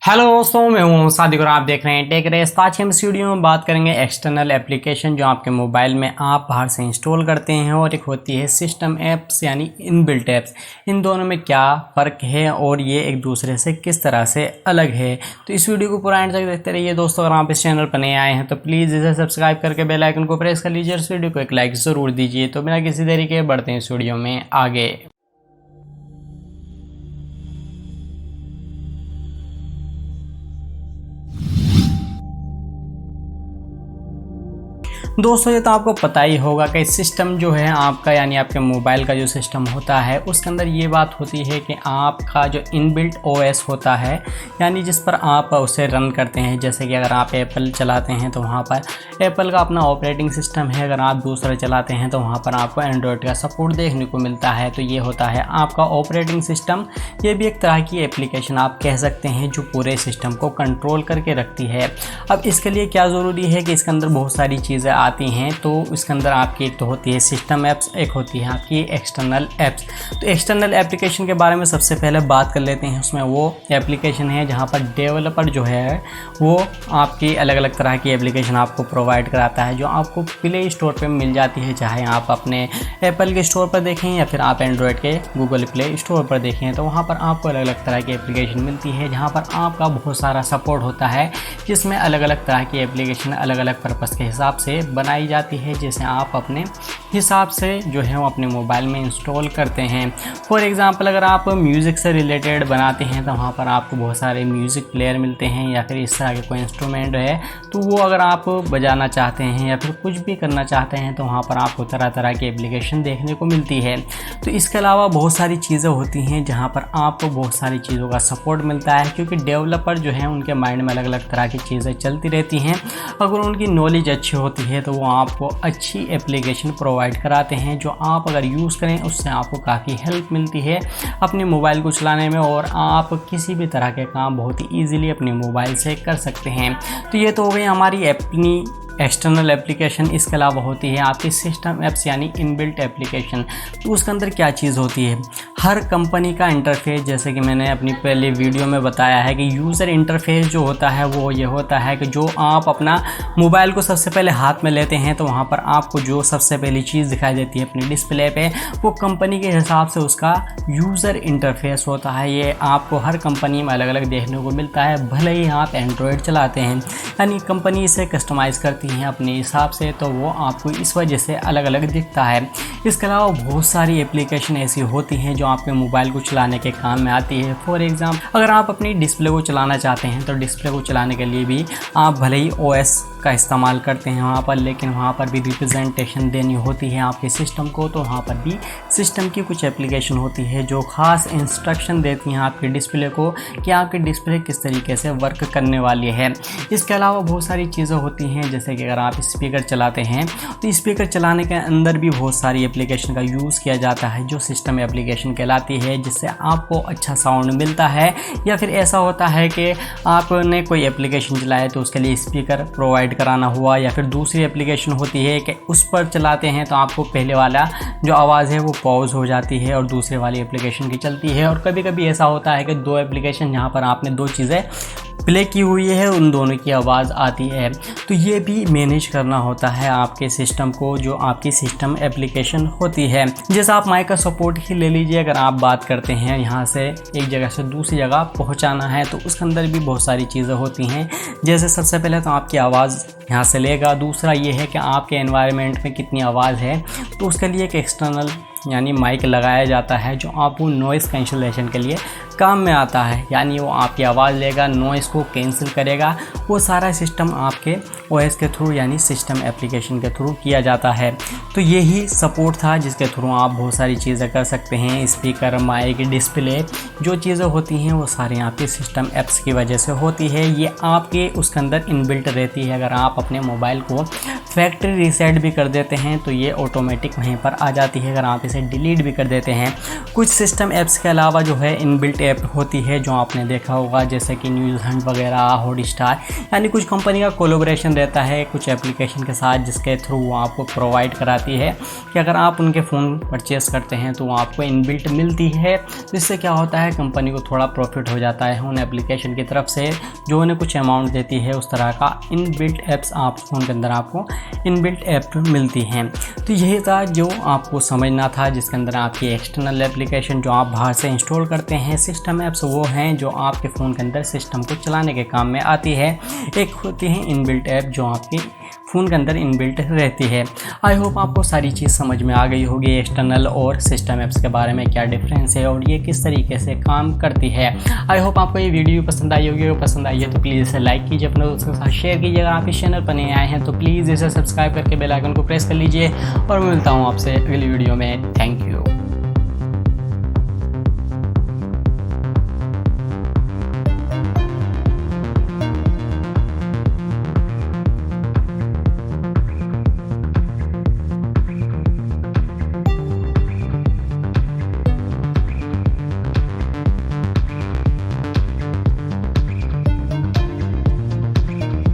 Hello दोस्तों, मैं हूं सादिक और आप देख रहे हैं टेक रेस। आज के हम इस वीडियो में बात करेंगे एक्सटर्नल एप्लीकेशन जो आपके मोबाइल में आप बाहर से इंस्टॉल करते हैं, और एक होती है सिस्टम एप्स यानी इनबिल्ट एप्स। इन दोनों में क्या फ़र्क है और ये एक दूसरे से किस तरह से अलग है, तो इस वीडियो को पूरा एंड तक देखते रहिए दोस्तों। अगर आप इस चैनल पर नए आए हैं तो प्लीज़ इसे सब्सक्राइब करके बेल आइकन को प्रेस कर लीजिए और इस वीडियो को एक लाइक ज़रूर दीजिए। तो बिना किसी देरी के बढ़ते हैं इस वीडियो में आगे। दोस्तों, ये तो आपको पता ही होगा कि सिस्टम जो है आपका यानी आपके मोबाइल का जो सिस्टम होता है उसके अंदर ये बात होती है कि आपका जो इनबिल्ट ओएस होता है यानी जिस पर आप उसे रन करते हैं। जैसे कि अगर आप एप्पल चलाते हैं तो वहाँ पर एप्पल का अपना ऑपरेटिंग सिस्टम है, अगर आप दूसरा चलाते हैं तो वहाँ पर आपको एंड्रॉयड का सपोर्ट देखने को मिलता है। तो ये होता है आपका ऑपरेटिंग सिस्टम। ये भी एक तरह की एप्लीकेशन आप कह सकते हैं जो पूरे सिस्टम को कंट्रोल करके रखती है। अब इसके लिए क्या ज़रूरी है कि इसके अंदर बहुत सारी चीज़ें आती हैं। तो इसके अंदर आपकी एक तो होती है सिस्टम एप्स, एक होती है आपकी एक्सटर्नल एप्स। तो एक्सटर्नल एप्लीकेशन के बारे में सबसे पहले बात कर लेते हैं। उसमें वो एप्लीकेशन है जहां पर डेवलपर जो है वो आपकी अलग अलग तरह की एप्लीकेशन आपको प्रोवाइड कराता है, जो आपको प्ले स्टोर पे मिल जाती है। चाहे आप अपने एप्पल के स्टोर पर देखें या फिर आप एंड्रॉयड के गूगल प्ले स्टोर पर देखें, तो वहाँ पर आपको अलग अलग तरह की एप्लीकेशन मिलती है जहाँ पर आपका बहुत सारा सपोर्ट होता है, जिसमें अलग अलग तरह की एप्लीकेशन अलग अलग पर्पज़ के हिसाब से बनाई जाती है, जिसे आप अपने हिसाब से जो है वो अपने मोबाइल में इंस्टॉल करते हैं। फॉर एग्ज़ाम्पल, अगर आप म्यूज़िक से रिलेटेड बनाते हैं तो वहाँ पर आपको बहुत सारे म्यूज़िक प्लेयर मिलते हैं, या फिर इस तरह के कोई इंस्ट्रूमेंट है तो वो अगर आप बजाना चाहते हैं या फिर कुछ भी करना चाहते हैं तो वहाँ पर आपको तरह तरह की एप्लीकेशन देखने को मिलती है। तो इसके अलावा बहुत सारी चीज़ें होती हैं जहाँ पर आपको बहुत सारी चीज़ों का सपोर्ट मिलता है, क्योंकि डेवलपर जो है उनके माइंड में अलग अलग तरह की चीज़ें चलती रहती हैं। अगर उनकी नॉलेज अच्छी होती है तो वो आपको अच्छी एप्लीकेशन प्रोवाइड कराते हैं, जो आप अगर यूज़ करें उससे आपको काफ़ी हेल्प मिलती है अपने मोबाइल को चलाने में, और आप किसी भी तरह के काम बहुत ही ईजिली अपने मोबाइल से कर सकते हैं। तो ये तो हो गई हमारी अपनी एक्सटर्नल एप्लीकेशन। इसके अलावा होती है आपकी सिस्टम एप्स यानी इनबिल्ट एप्लीकेशन। तो उसके अंदर क्या चीज़ होती है, हर कंपनी का इंटरफेस, जैसे कि मैंने अपनी पहले वीडियो में बताया है कि यूज़र इंटरफेस जो होता है वो ये होता है कि जो आप अपना मोबाइल को सबसे पहले हाथ में लेते हैं तो वहाँ पर आपको जो सबसे पहली चीज़ दिखाई देती है अपनी डिस्प्ले पे, वो कंपनी के हिसाब से उसका यूज़र इंटरफेस होता है। ये आपको हर कंपनी में अलग अलग देखने को मिलता है, भले ही आप एंड्रॉयड चलाते हैं, यानी कंपनी इसे कस्टमाइज़ करती हैं अपने हिसाब से, तो वो आपको इस वजह से अलग अलग दिखता है। इसके अलावा बहुत सारी एप्लीकेशन ऐसी होती हैं जो आपके मोबाइल को चलाने के काम में आती है। फॉर एग्जाम्पल, अगर आप अपनी डिस्प्ले को चलाना चाहते हैं तो डिस्प्ले को चलाने के लिए भी आप भले ही ओएस का इस्तेमाल करते हैं वहाँ पर, लेकिन वहाँ पर भी रिप्रेजेंटेशन देनी होती है आपके सिस्टम को, तो वहाँ पर भी सिस्टम की कुछ एप्लीकेशन होती है जो ख़ास इंस्ट्रक्शन देती हैं आपके डिस्प्ले को कि आपकी डिस्प्ले किस तरीके से वर्क करने वाली है। इसके अलावा बहुत सारी चीज़ें होती हैं, जैसे कि अगर आप स्पीकर चलाते हैं तो स्पीकर चलाने के अंदर भी बहुत सारी एप्लीकेशन का यूज़ किया जाता है जो सिस्टम एप्लीकेशन कहलाती है, जिससे आपको अच्छा साउंड मिलता है। या फिर ऐसा होता है कि आपने कोई एप्लीकेशन चलाए तो उसके लिए स्पीकर प्रोवाइड कराना हुआ, या फिर दूसरी एप्लीकेशन होती है कि उस पर चलाते हैं तो आपको पहले वाला जो आवाज़ है वो पॉज हो जाती है और दूसरे वाली एप्लीकेशन की चलती है। और कभी कभी ऐसा होता है कि दो एप्लीकेशन जहाँ पर आपने दो चीज़ें प्ले की हुई है उन दोनों की आवाज़ आती है, तो ये भी मैनेज करना होता है आपके सिस्टम को, जो आपकी सिस्टम एप्लीकेशन होती है। जैसे आप माइक का सपोर्ट ही ले लीजिए, अगर आप बात करते हैं यहाँ से एक जगह से दूसरी जगह पहुँचाना है तो उसके अंदर भी बहुत सारी चीज़ें होती हैं। जैसे सबसे पहले तो आपकी आवाज़ यहाँ से लेगा, दूसरा ये है कि आपके एनवायरनमेंट में कितनी आवाज़ है, तो उसके लिए एक एक्सटर्नल यानी माइक लगाया जाता है जो आपको नॉइज़ कैंसलेशन के लिए काम में आता है, यानी वो आपकी आवाज़ लेगा, नॉइज़ को कैंसिल करेगा। वो सारा सिस्टम आपके ओएस के थ्रू यानी सिस्टम एप्लीकेशन के थ्रू किया जाता है। तो यही सपोर्ट था जिसके थ्रू आप बहुत सारी चीज़ें कर सकते हैं। स्पीकर, माइक, डिस्प्ले, जो चीज़ें होती हैं वो सारी आपकी सिस्टम एप्स की वजह से होती है। ये आपके उसके अंदर इनबिल्ट रहती है। अगर आप अपने मोबाइल को फैक्ट्री रीसेट भी कर देते हैं तो ये ऑटोमेटिक वहीं पर आ जाती है। अगर आप इसे डिलीट भी कर देते हैं, कुछ सिस्टम एप्स के अलावा जो है इनबिल्ट ऐप होती है जो आपने देखा होगा, जैसे कि न्यूज़ हंट वगैरह, हॉटस्टार, यानी कुछ कंपनी का कोलैबोरेशन रहता है कुछ एप्लीकेशन के साथ, जिसके थ्रू वो आपको प्रोवाइड कराती है कि अगर आप उनके फ़ोन परचेस करते हैं तो वो आपको इनबिल्ट मिलती है। जिससे क्या होता है, कंपनी को थोड़ा प्रॉफिट हो जाता है उन एप्लीकेशन की तरफ से जो उन्हें कुछ अमाउंट देती है। उस तरह का इनबिल्ट ऐप्स आप फ़ोन के अंदर आपको इनबिल्ट ऐप मिलती हैं। तो यही था जो आपको समझना था, जिसके अंदर आपकी एक्सटर्नल एप्लीकेशन जो आप बाहर से इंस्टॉल करते हैं। सिस्टम ऐप्स वो हैं जो आपके फ़ोन के अंदर सिस्टम को चलाने के काम में आती है। एक होती है इनबिल्ट ऐप जो आपके फ़ोन के अंदर इनबिल्ट रहती है। आई होप आपको सारी चीज़ समझ में आ गई होगी, एक्सटर्नल और सिस्टम ऐप्स के बारे में क्या डिफरेंस है और ये किस तरीके से काम करती है। आई होप आपको ये वीडियो पसंद आई होगी। अगर पसंद आई है तो प्लीज़ इसे लाइक कीजिए, अपने दोस्तों के साथ शेयर कीजिए। अगर आप इस चैनल पर नए आए हैं तो प्लीज़ इसे सब्सक्राइब करके बेल आइकन को प्रेस कर लीजिए और मैं मिलता हूँ आपसे अगली वीडियो में। Thank you.